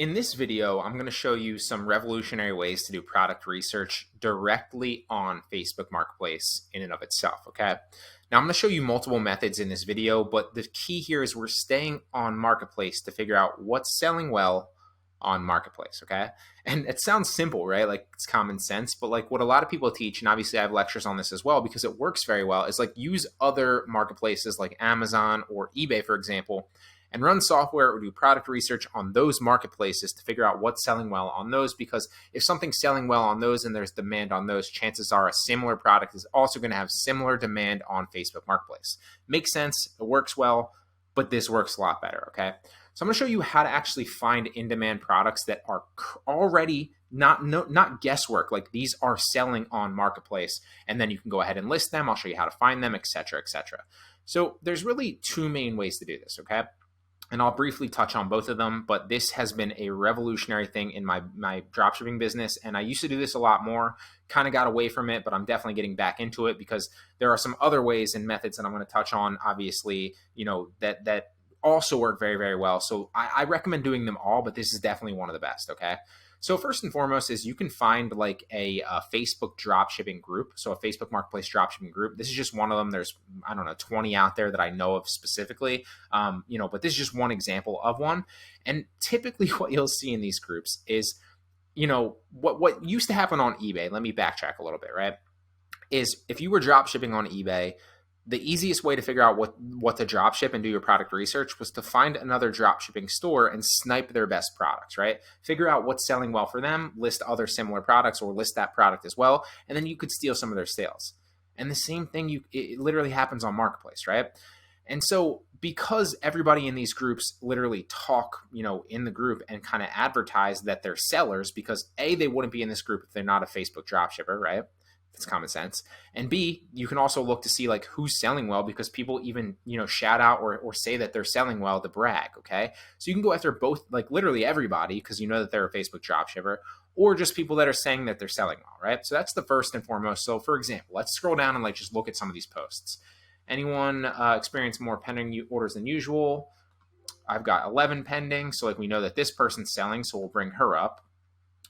In this video, I'm going to show you some revolutionary ways to do product research directly on Facebook Marketplace in and of itself, okay? Now, I'm going to show you multiple methods in this video, but the key here is we're staying on Marketplace to figure out what's selling well on Marketplace, okay? And it sounds simple, right? Like it's common sense, but like what a lot of people teach, and obviously I have lectures on this as well because it works very well, is like use other marketplaces like Amazon or eBay, for example, and run software or do product research on those marketplaces to figure out what's selling well on those. Because if something's selling well on those and there's demand on those, chances are a similar product is also going to have similar demand on Facebook Marketplace. Makes sense. It works well, but this works a lot better. Okay. So I'm going to show you how to actually find in-demand products that are already not guesswork. Like these are selling on Marketplace, and then you can go ahead and list them. I'll show you how to find them, etc., etc. So there's really two main ways to do this. Okay. And I'll briefly touch on both of them, but this has been a revolutionary thing in my dropshipping business. And I used to do this a lot more, kind of got away from it, but I'm definitely getting back into it because there are some other ways and methods that I'm going to touch on, obviously, that also work very, very well. So I recommend doing them all, but this is definitely one of the best, okay? So first and foremost is you can find like a Facebook dropshipping group. So a Facebook Marketplace dropshipping group. This is just one of them. There's, 20 out there that I know of specifically, but this is just one example of one. And typically what you'll see in these groups is, what used to happen on eBay, let me backtrack a little bit, right? Is if you were dropshipping on eBay, the easiest way to figure out what to drop ship and do your product research was to find another drop shipping store and snipe their best products, right? Figure out what's selling well for them, list other similar products or list that product as well, and then you could steal some of their sales. And the same thing, it literally happens on Marketplace, right? And so because everybody in these groups literally talk, in the group and kind of advertise that they're sellers, because A, they wouldn't be in this group if they're not a Facebook dropshipper, right? That's common sense. And B, you can also look to see like who's selling well because people even, shout out or say that they're selling well to brag. Okay. So you can go after both, like literally everybody, because you know that they're a Facebook dropshipper, or just people that are saying that they're selling well. Right. So that's the first and foremost. So for example, let's scroll down and like just look at some of these posts. Anyone experience more pending orders than usual? I've got 11 pending. So like we know that this person's selling. So we'll bring her up.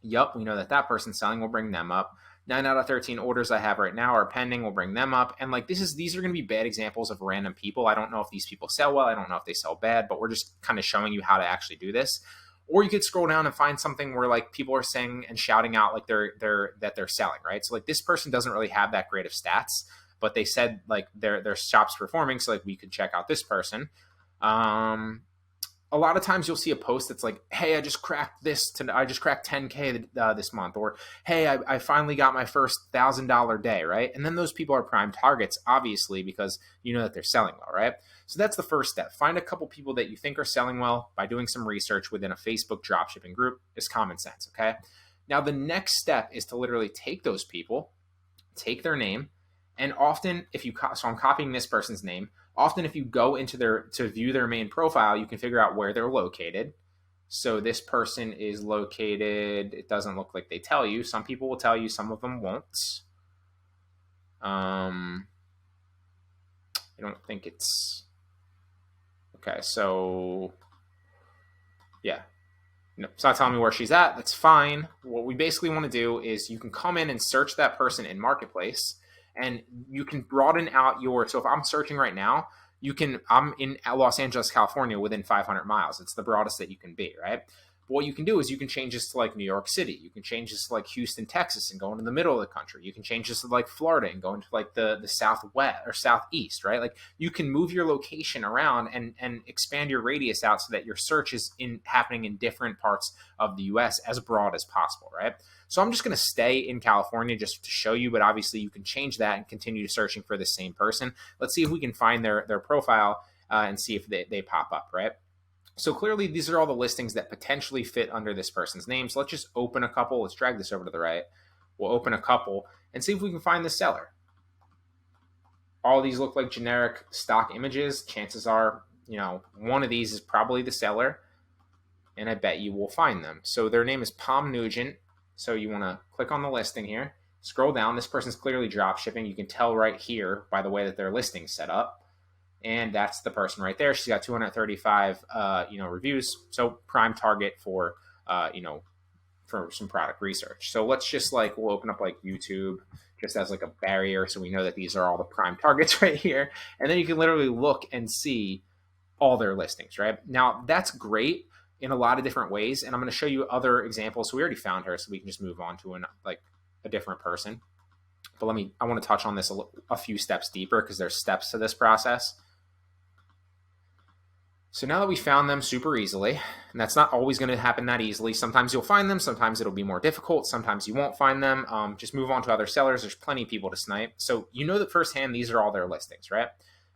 Yup. We know that that person's selling. We'll bring them up. 9 out of 13 orders I have right now are pending. We'll bring them up. And like these are going to be bad examples of random people. I don't know if these people sell well. I don't know if they sell bad, but we're just kind of showing you how to actually do this. Or you could scroll down and find something where like people are saying and shouting out like they're selling, right? So like this person doesn't really have that great of stats, but they said like their shop's performing. So like we could check out this person. A lot of times you'll see a post that's like, hey, I just cracked 10K this month, or hey, I finally got my first $1,000 day, right? And then those people are prime targets, obviously, because you know that they're selling well, right? So that's the first step. Find a couple people that you think are selling well by doing some research within a Facebook dropshipping group. Is common sense, okay? Now the next step is to literally take those people, take their name, and often so I'm copying this person's name. Often if you go into to view their main profile, you can figure out where they're located. So this person is located, it doesn't look like they tell you. Some people will tell you, some of them won't. I don't think it's, okay, so yeah. No, it's not telling me where she's at. That's fine. What we basically want to do is you can come in and search that person in Marketplace. And you can broaden out so if I'm searching right now, I'm in Los Angeles, California, within 500 miles. It's the broadest that you can be, right? But what you can do is you can change this to like New York City. You can change this to like Houston, Texas, and go into the middle of the country. You can change this to like Florida and go into like the southwest or southeast, right? Like you can move your location around and expand your radius out so that your search is happening in different parts of the US as broad as possible, right? So I'm just going to stay in California just to show you, but obviously you can change that and continue searching for the same person. Let's see if we can find their profile and see if they pop up, right? So clearly these are all the listings that potentially fit under this person's name. So let's just open a couple. Let's drag this over to the right. We'll open a couple and see if we can find the seller. All of these look like generic stock images. Chances are, one of these is probably the seller, and I bet you will find them. So their name is Palm Nugent. So you want to click on the listing here, scroll down. This person's clearly drop shipping. You can tell right here by the way that their listing's set up. And that's the person right there. She's got 235, reviews. So prime target for for some product research. So let's just like, we'll open up like YouTube just as like a barrier, so we know that these are all the prime targets right here. And then you can literally look and see all their listings, right? Now that's great in a lot of different ways. And I'm going to show you other examples. So we already found her, so we can just move on to a different person. But I want to touch on this a few steps deeper, because there's steps to this process. So now that we found them super easily, and that's not always going to happen that easily. Sometimes you'll find them, sometimes it'll be more difficult, sometimes you won't find them. Just move on to other sellers. There's plenty of people to snipe. So you know that firsthand, these are all their listings, right?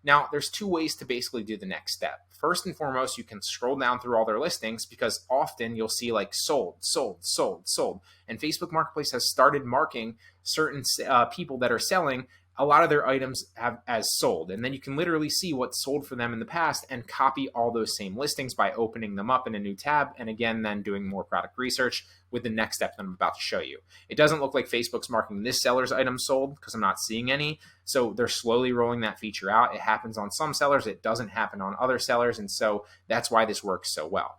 Now, there's two ways to basically do the next step. First and foremost, you can scroll down through all their listings, because often you'll see like sold, sold, sold, sold. And Facebook Marketplace has started marking certain people that are selling a lot of their items as sold. And then you can literally see what's sold for them in the past and copy all those same listings by opening them up in a new tab. And again, then doing more product research with the next step that I'm about to show you. It doesn't look like Facebook's marking this seller's item sold, because I'm not seeing any. So they're slowly rolling that feature out. It happens on some sellers. It doesn't happen on other sellers. And so that's why this works so well.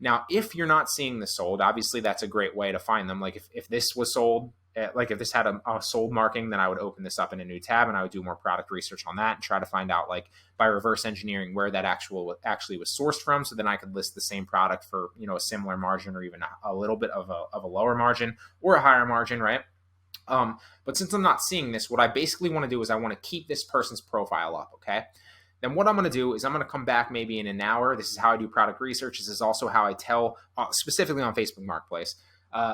Now, if you're not seeing the sold, obviously that's a great way to find them. Like if this was sold, like if this had a sold marking, then I would open this up in a new tab and I would do more product research on that and try to find out, like by reverse engineering, where that actually was sourced from. So then I could list the same product for, a similar margin, or even a little bit of a lower margin or a higher margin, right? But since I'm not seeing this, what I basically want to do is I want to keep this person's profile up, okay? Then what I'm going to do is I'm going to come back maybe in an hour. This is how I do product research. This is also how I tell, specifically on Facebook Marketplace,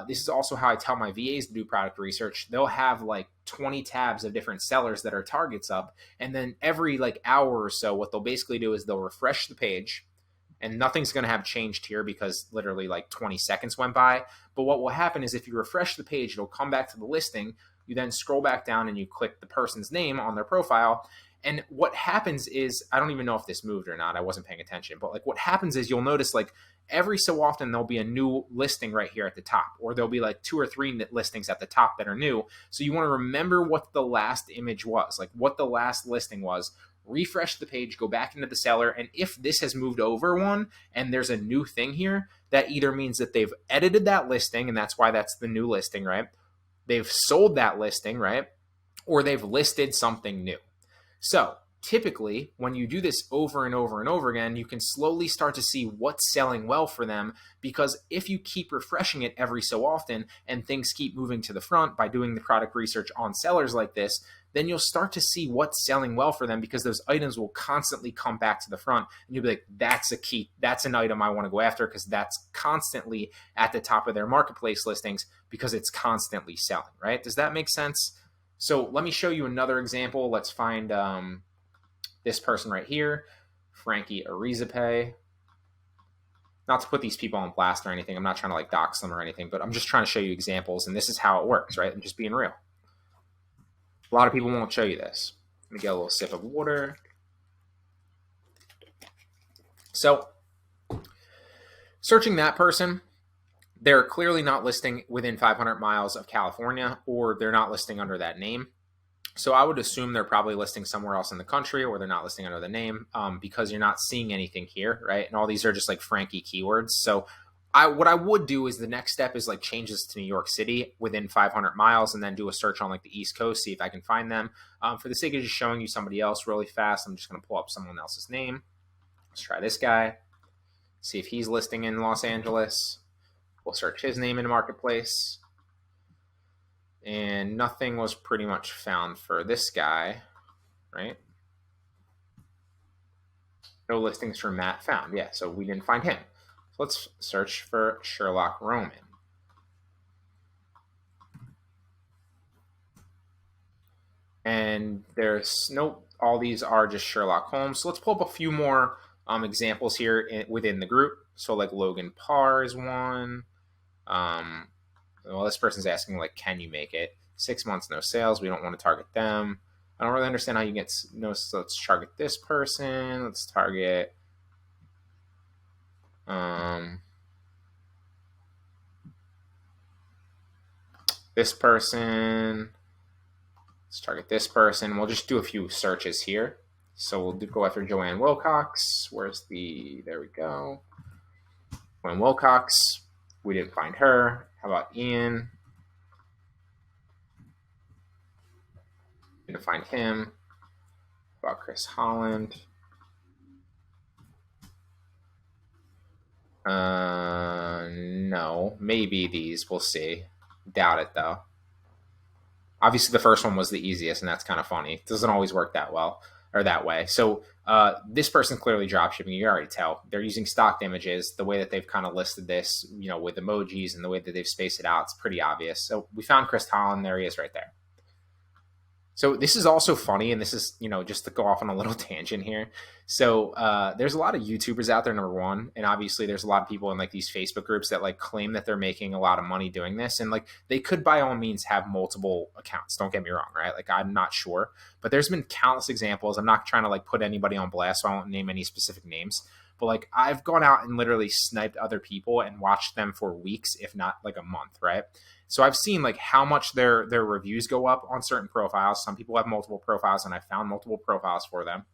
this is also how I tell my VAs to do product research. They'll have like 20 tabs of different sellers that are targets up. And then every like hour or so, what they'll basically do is they'll refresh the page, and nothing's going to have changed here because literally like 20 seconds went by. But what will happen is if you refresh the page, it'll come back to the listing. You then scroll back down and you click the person's name on their profile. And what happens is, I don't even know if this moved or not. I wasn't paying attention. But like what happens is you'll notice like every so often there'll be a new listing right here at the top, or there'll be like 2 or 3 listings at the top that are new. So you want to remember what the last image was, like what the last listing was. Refresh the page, go back into the seller. And if this has moved over one and there's a new thing here, that either means that they've edited that listing, and that's why that's the new listing, right? They've sold that listing, right? Or they've listed something new. So typically, when you do this over and over and over again, you can slowly start to see what's selling well for them, because if you keep refreshing it every so often and things keep moving to the front by doing the product research on sellers like this, then you'll start to see what's selling well for them, because those items will constantly come back to the front. And you'll be like, that's a key. That's an item I want to go after, because that's constantly at the top of their marketplace listings because it's constantly selling, right? Does that make sense? So let me show you another example. Let's find this person right here, Frankie Arizape. Not to put these people on blast or anything. I'm not trying to like dox them or anything, but I'm just trying to show you examples, and this is how it works, right? I'm just being real. A lot of people won't show you this. Let me get a little sip of water. So searching that person, they're clearly not listing within 500 miles of California, or they're not listing under that name. So I would assume they're probably listing somewhere else in the country, or they're not listing under the name, because you're not seeing anything here, right? And all these are just like Frankie keywords. So what I would do is the next step is like change this to New York City within 500 miles, and then do a search on like the East Coast, see if I can find them. For the sake of just showing you somebody else really fast, I'm just going to pull up someone else's name. Let's try this guy, see if he's listing in Los Angeles. We'll search his name in the marketplace, and nothing was pretty much found for this guy, right? No listings for Matt found. Yeah, so we didn't find him. So let's search for Sherlock Roman. And there's nope, all these are just Sherlock Holmes. So let's pull up a few more examples here within the group. So like Logan Parr is one. Well, this person's asking like, can you make it? 6 months, no sales. We don't want to target them. I don't really understand how you get no. So let's target this person. Let's target. This person. Let's target this person. We'll just do a few searches here. So we'll go after Joanne Wilcox. Where's the? There we go. Joanne Wilcox. We didn't find her. How about Ian? Didn't find him. How about Chris Holland? No, maybe these. We'll see. Doubt it though. Obviously, the first one was the easiest, and that's kind of funny. It doesn't always work that well or that way. So this person clearly dropshipping. You already tell they're using stock images. The way that they've kind of listed this, with emojis and the way that they've spaced it out, it's pretty obvious. So we found Chris Holland. There he is, right there. So this is also funny, and this is, just to go off on a little tangent here. So there's a lot of YouTubers out there, number one, and obviously there's a lot of people in like these Facebook groups that like claim that they're making a lot of money doing this, and like they could by all means have multiple accounts. Don't get me wrong, right? Like I'm not sure, but there's been countless examples. I'm not trying to like put anybody on blast, so I won't name any specific names. But like I've gone out and literally sniped other people and watched them for weeks, if not like a month, right? So I've seen like how much their reviews go up on certain profiles. Some people have multiple profiles, and I found multiple profiles for them.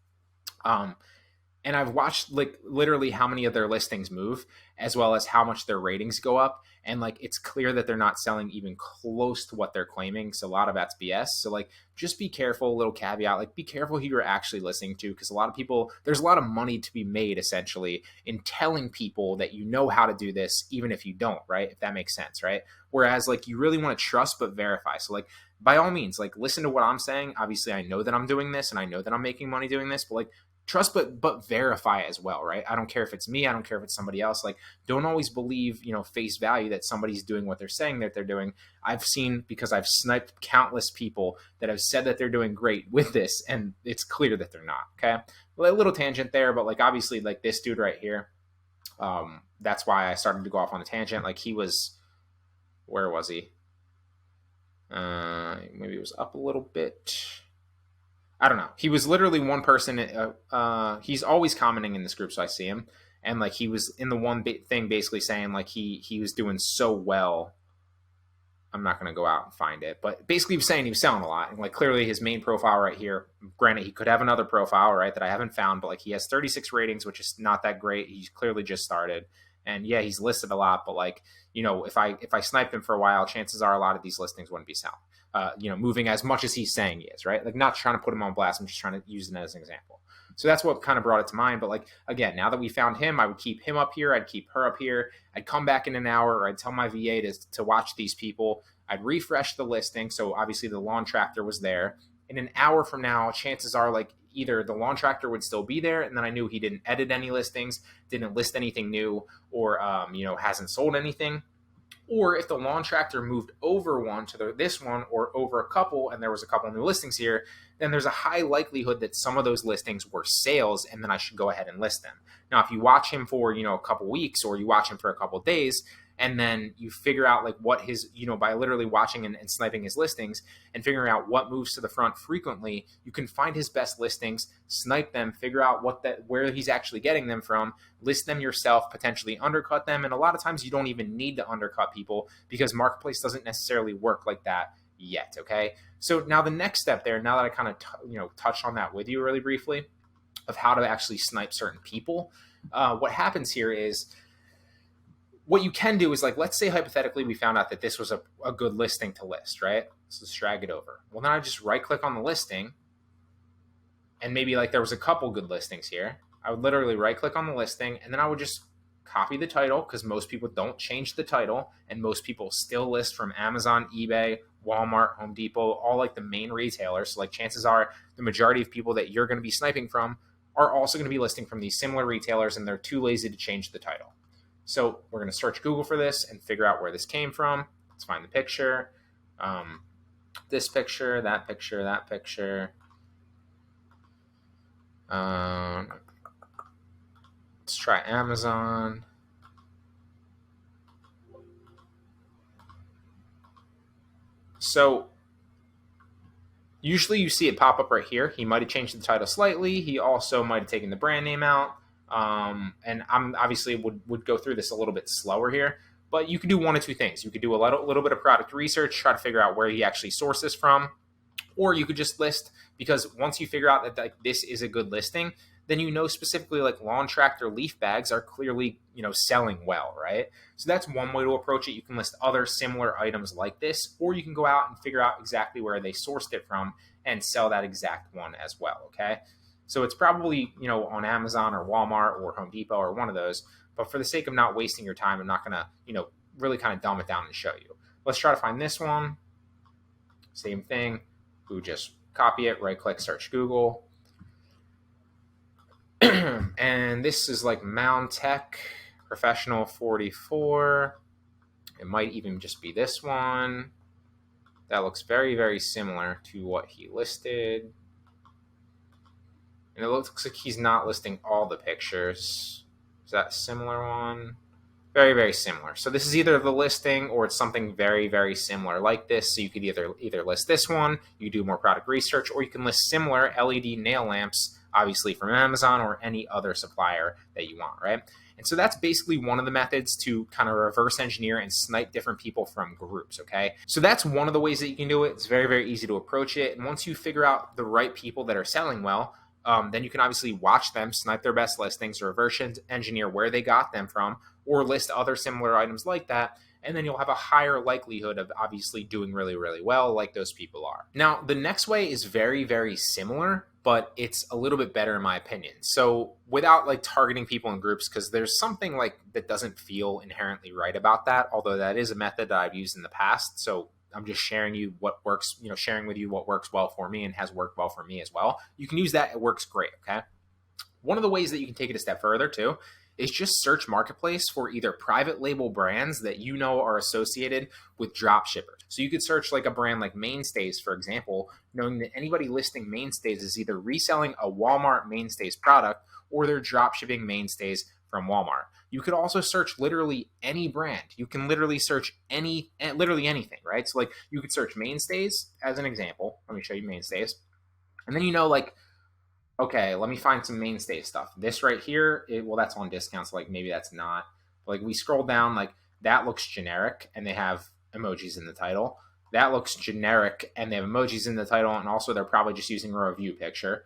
And I've watched like literally how many of their listings move, as well as how much their ratings go up. And like, it's clear that they're not selling even close to what they're claiming. So a lot of that's BS. So like, just be careful, a little caveat, like be careful who you're actually listening to. Cause a lot of people, there's a lot of money to be made essentially in telling people that you know how to do this, even if you don't, right? If that makes sense, right? Whereas like, you really want to trust, but verify. So like, by all means, like listen to what I'm saying. Obviously I know that I'm doing this and I know that I'm making money doing this, but like, trust, but verify as well, right? I don't care if it's me. I don't care if it's somebody else. Like, don't always believe, face value that somebody's doing what they're saying that they're doing. I've seen, because I've sniped countless people that have said that they're doing great with this, and it's clear that they're not, okay? Well, a little tangent there, but like, obviously, like this dude right here, that's why I started to go off on a tangent. Like he was, where was he? Maybe it was up a little bit. I don't know. He was literally one person. He's always commenting in this group, so I see him. And like he was in the one thing basically saying like he was doing so well. I'm not going to go out and find it, but basically he was saying he was selling a lot. And like clearly his main profile right here, granted he could have another profile, right, that I haven't found, but like he has 36 ratings, which is not that great. He's clearly just started. And yeah, he's listed a lot, but like, if I sniped him for a while, chances are a lot of these listings wouldn't be selling. Moving as much as he's saying he is, right? Like not trying to put him on blast. I'm just trying to use it as an example. So that's what kind of brought it to mind. But like, again, now that we found him, I would keep him up here. I'd keep her up here. I'd come back in an hour, or I'd tell my VA to watch these people. I'd refresh the listing. So obviously the lawn tractor was there. In an hour from now, chances are like either the lawn tractor would still be there, and then I knew he didn't edit any listings, didn't list anything new, or, hasn't sold anything. Or if the lawn tractor moved over one to this one, or over a couple, and there was a couple new listings here, then there's a high likelihood that some of those listings were sales, and then I should go ahead and list them. Now, if you watch him for, a couple weeks, or you watch him for a couple days, and then you figure out like what his, by literally watching and sniping his listings and figuring out what moves to the front frequently, you can find his best listings, snipe them, figure out where he's actually getting them from, list them yourself, potentially undercut them. And a lot of times you don't even need to undercut people because Marketplace doesn't necessarily work like that yet. Okay. So now the next step there, now that I kind of, touched on that with you really briefly of how to actually snipe certain people, what happens here is, what you can do is like, let's say hypothetically we found out that this was a good listing to list, right? So let's drag it over. Well, then I just right click on the listing, and maybe like there was a couple good listings here. I would literally right click on the listing, and then I would just copy the title, because most people don't change the title, and most people still list from Amazon, eBay, Walmart, Home Depot, all like the main retailers. So like chances are the majority of people that you're going to be sniping from are also going to be listing from these similar retailers, and they're too lazy to change the title. So we're going to search Google for this and figure out where this came from. Let's find the picture, this picture, that picture, that picture. Let's try Amazon. So usually you see it pop up right here. He might have changed the title slightly. He also might have taken the brand name out. And I'm obviously would go through this a little bit slower here, but you could do one of two things. You could do a little bit of product research, try to figure out where he actually sourced this from, or you could just list, because once you figure out that like this is a good listing, then you know specifically like lawn tractor leaf bags are clearly, selling well, right? So that's one way to approach it. You can list other similar items like this, or you can go out and figure out exactly where they sourced it from and sell that exact one as well, okay? So it's probably, on Amazon or Walmart or Home Depot or one of those. But for the sake of not wasting your time, I'm not going to, really kind of dumb it down and show you. Let's try to find this one. Same thing. We would just copy it, right click, search Google. And this is like Mound Tech Professional 44. It might even just be this one. That looks very, very similar to what he listed. And it looks like he's not listing all the pictures. Is that a similar one? Very, very similar. So this is either the listing or it's something very, very similar like this. So you could either list this one, you do more product research, or you can list similar LED nail lamps, obviously from Amazon or any other supplier that you want, right? And so that's basically one of the methods to kind of reverse engineer and snipe different people from groups, okay? So that's one of the ways that you can do it. It's very, very easy to approach it. And once you figure out the right people that are selling well, then you can obviously watch them, snipe their best listings, reverse engineer where they got them from, or list other similar items like that, and then you'll have a higher likelihood of obviously doing really, really well like those people are. Now, the next way is very, very similar, but it's a little bit better in my opinion. So without like targeting people in groups, because there's something like that doesn't feel inherently right about that, although that is a method that I've used in the past. So I'm just sharing you what works, sharing with you what works well for me and has worked well for me as well. You can use that. It works great. Okay. One of the ways that you can take it a step further too is just search Marketplace for either private label brands that are associated with drop shippers. So you could search like a brand like Mainstays, for example, knowing that anybody listing Mainstays is either reselling a Walmart Mainstays product or they're drop shipping Mainstays from Walmart. You could also search literally any brand. You can literally search literally anything, right? So like you could search Mainstays as an example. Let me show you Mainstays. And then like, okay, let me find some Mainstay stuff. This right here, that's on discount, so like maybe that's not. But like we scroll down, like that looks generic, and they have emojis in the title. That looks generic, and they have emojis in the title, and also they're probably just using a review picture.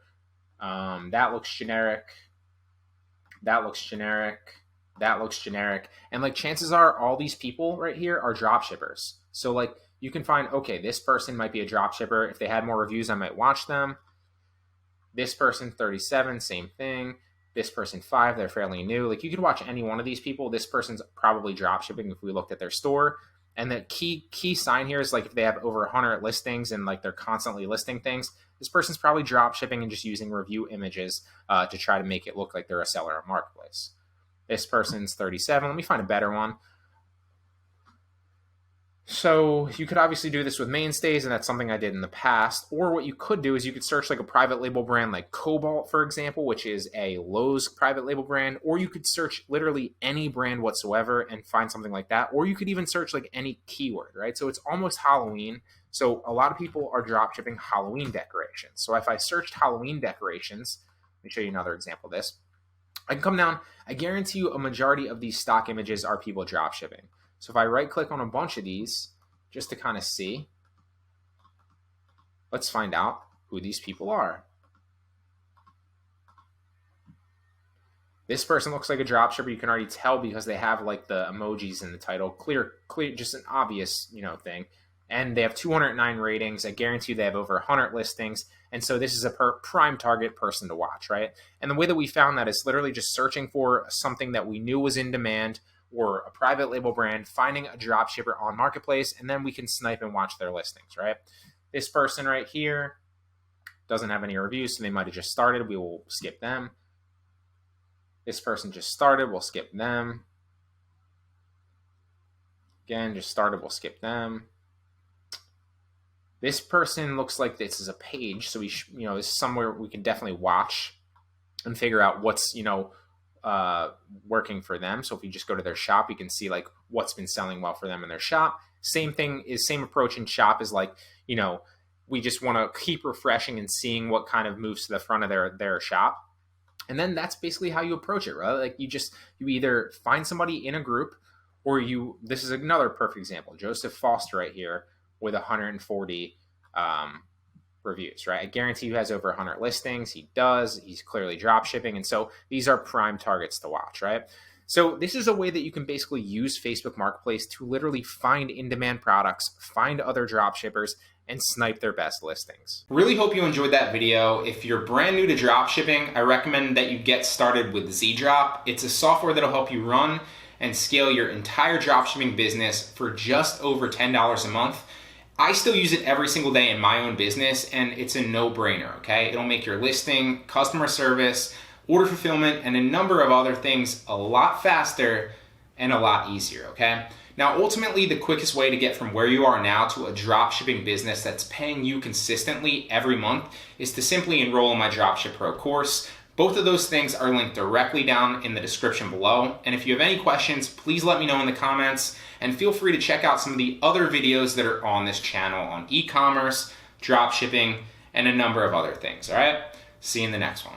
That looks generic. That looks generic. That looks generic. And like chances are all these people right here are drop shippers. So like you can find, okay, this person might be a drop shipper. If they had more reviews, I might watch them. This person, 37, same thing. This person, 5, they're fairly new. Like you could watch any one of these people. This person's probably drop shipping if we looked at their store. And the key sign here is like if they have over 100 listings and like they're constantly listing things, this person's probably drop shipping and just using review images to try to make it look like they're a seller on Marketplace. This person's 37. Let me find a better one. So you could obviously do this with Mainstays, and that's something I did in the past. Or what you could do is you could search like a private label brand like Cobalt, for example, which is a Lowe's private label brand. Or you could search literally any brand whatsoever and find something like that. Or you could even search like any keyword, right? So it's almost Halloween. So a lot of people are drop shipping Halloween decorations. So if I searched Halloween decorations, let me show you another example of this. I can come down. I guarantee you a majority of these stock images are people drop shipping. So if I right click on a bunch of these, just to kind of see, let's find out who these people are. This person looks like a drop shipper. You can already tell because they have like the emojis in the title. Clear, just an obvious, thing. And they have 209 ratings. I guarantee you they have over 100 listings. And so this is a prime target person to watch, right? And the way that we found that is literally just searching for something that we knew was in demand or a private label brand, finding a drop shipper on Marketplace, and then we can snipe and watch their listings, right? This person right here doesn't have any reviews, so they might have just started. We will skip them. This person just started. We'll skip them. Again, just started. We'll skip them. This person looks like this is a page, so this is somewhere we can definitely watch and figure out what's, working for them. So if you just go to their shop, you can see like what's been selling well for them in their shop. Same approach in shop is like, we just want to keep refreshing and seeing what kind of moves to the front of their shop. And then that's basically how you approach it, right? Like you either find somebody in a group or this is another perfect example. Joseph Foster right here with 140 reviews, right? I guarantee you has over 100 listings. He does. He's clearly drop shipping. And so these are prime targets to watch, right? So this is a way that you can basically use Facebook Marketplace to literally find in-demand products, find other drop shippers, and snipe their best listings. Really hope you enjoyed that video. If you're brand new to drop shipping, I recommend that you get started with ZDrop. It's a software that'll help you run and scale your entire dropshipping business for just over $10 a month. I still use it every single day in my own business, and it's a no-brainer, okay? It'll make your listing, customer service, order fulfillment, and a number of other things a lot faster and a lot easier, okay? Now, ultimately, the quickest way to get from where you are now to a dropshipping business that's paying you consistently every month is to simply enroll in my Dropship Pro course. Both of those things are linked directly down in the description below. And if you have any questions, please let me know in the comments, and feel free to check out some of the other videos that are on this channel on e-commerce, drop shipping, and a number of other things, all right? See you in the next one.